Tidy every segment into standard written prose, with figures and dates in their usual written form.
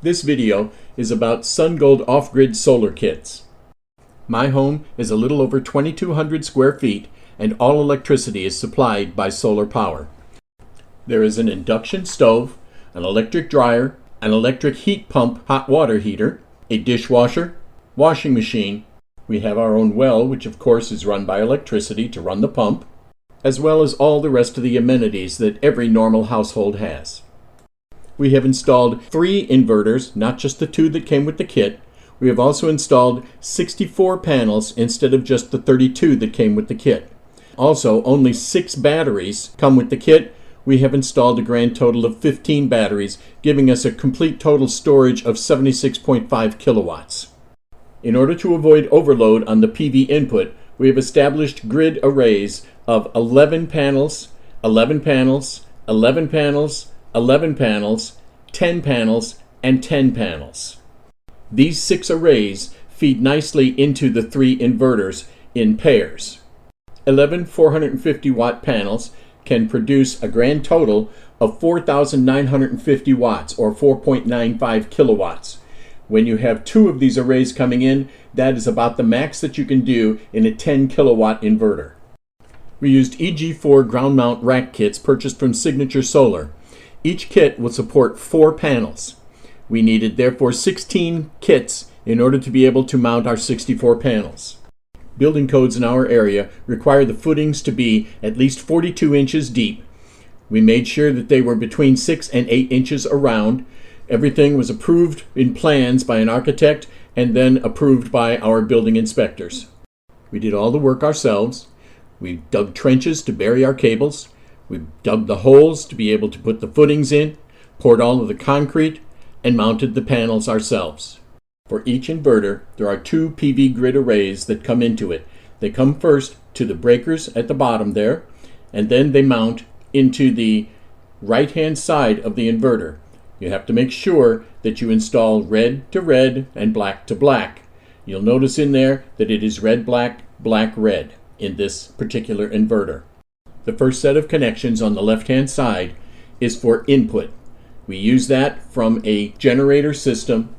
This video is about SunGold off-grid solar kits. My home is a little over 2,200 square feet and all electricity is supplied by solar power. There is an induction stove, an electric dryer, an electric heat pump hot water heater, a dishwasher, washing machine. We have our own well, which of course is run by electricity to run the pump, as well as all the rest of the amenities that every normal household has. We have installed 3 inverters, not just the 2 that came with the kit. We have also installed 64 panels instead of just the 32 that came with the kit. Also, only 6 batteries come with the kit. We have installed a grand total of 15 batteries, giving us a complete total storage of 76.5 kilowatts. In order to avoid overload on the PV input, we have established grid arrays of 11 panels, 11 panels, 11 panels, 11 panels, 10 panels, and 10 panels. These 6 arrays feed nicely into the 3 inverters in pairs. 11 450 watt panels can produce a grand total of 4,950 watts or 4.95 kilowatts. When you have 2 of these arrays coming in, that is about the max that you can do in a 10 kilowatt inverter. We used EG4 ground mount rack kits purchased from Signature Solar. Each kit will support 4 panels. We needed therefore 16 kits in order to be able to mount our 64 panels. Building codes in our area require the footings to be at least 42 inches deep. We made sure that they were between 6 and 8 inches around. Everything was approved in plans by an architect and then approved by our building inspectors. We did all the work ourselves. We dug trenches to bury our cables. We dug the holes to be able to put the footings in, poured all of the concrete, and mounted the panels ourselves. For each inverter, there are 2 PV grid arrays that come into it. They come first to the breakers at the bottom there, and then they mount into the right-hand side of the inverter. You have to make sure that you install red to red and black to black. You'll notice in there that it is red, black, black, red in this particular inverter. The first set of connections on the left-hand side is for input. We use that from a generator system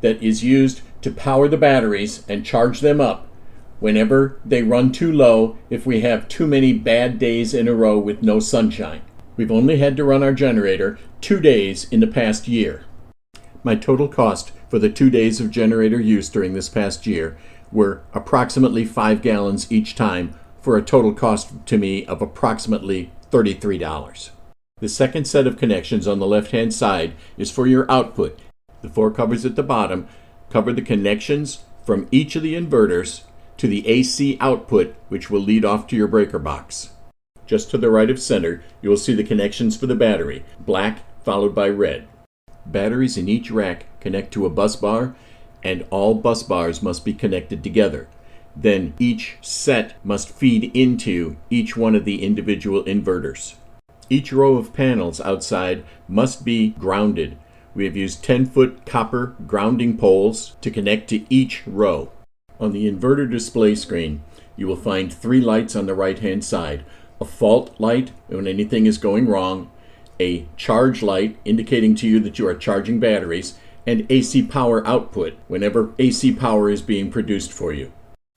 that is used to power the batteries and charge them up whenever they run too low if we have too many bad days in a row with no sunshine. We've only had to run our generator 2 days in the past year. My total cost for the 2 days of generator use during this past year were approximately 5 gallons each time, for a total cost to me of approximately $33. The second set of connections on the left-hand side is for your output. The 4 covers at the bottom cover the connections from each of the inverters to the AC output, which will lead off to your breaker box. Just to the right of center, you will see the connections for the battery, black followed by red. Batteries in each rack connect to a bus bar, and all bus bars must be connected together. Then each set must feed into each one of the individual inverters. Each row of panels outside must be grounded. We have used 10-foot copper grounding poles to connect to each row. On the inverter display screen, you will find 3 lights on the right-hand side. A fault light when anything is going wrong, a charge light indicating to you that you are charging batteries, and AC power output whenever AC power is being produced for you.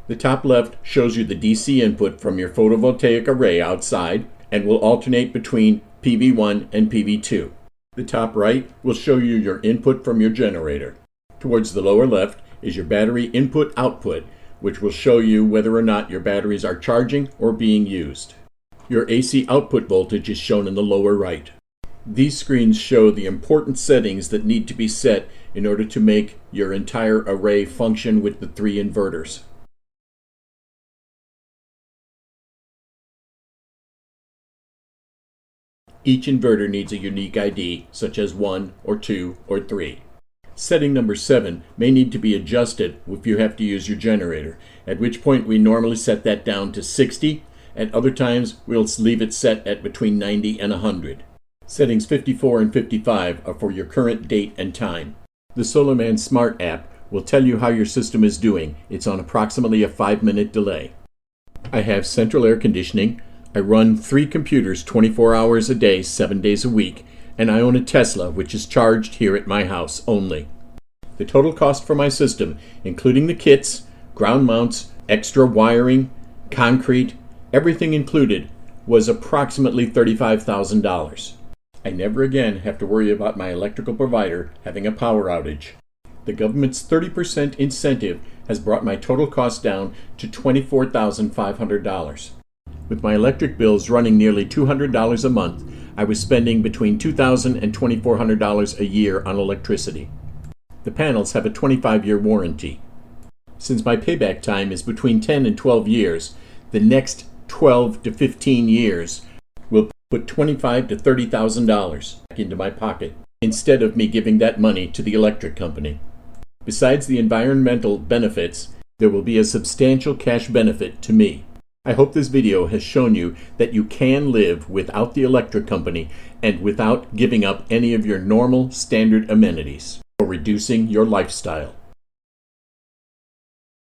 The top left shows you the DC input from your photovoltaic array outside and will alternate between PV1 and PV2. The top right will show you your input from your generator. Towards the lower left is your battery input-output, which will show you whether or not your batteries are charging or being used. Your AC output voltage is shown in the lower right. These screens show the important settings that need to be set in order to make your entire array function with the 3 inverters. Each inverter needs a unique ID, such as 1 or 2 or 3. Setting number 7 may need to be adjusted if you have to use your generator, at which point we normally set that down to 60. At other times, we'll leave it set at between 90 and 100. Settings 54 and 55 are for your current date and time. The SolarMan Smart app will tell you how your system is doing. It's on approximately a 5-minute delay. I have central air conditioning. I run 3 computers 24 hours a day, 7 days a week. and I own a Tesla, which is charged here at my house only. The total cost for my system, including the kits, ground mounts, extra wiring, concrete, everything included, was approximately $35,000. I never again have to worry about my electrical provider having a power outage. The government's 30% incentive has brought my total cost down to $24,500. With my electric bills running nearly $200 a month, I was spending between $2,000 and $2,400 a year on electricity. The panels have a 25-year warranty. Since my payback time is between 10 and 12 years, the next 12 to 15 years will put $25,000 to $30,000 back into my pocket, instead of me giving that money to the electric company. Besides the environmental benefits, there will be a substantial cash benefit to me. I hope this video has shown you that you can live without the electric company and without giving up any of your normal standard amenities, or reducing your lifestyle.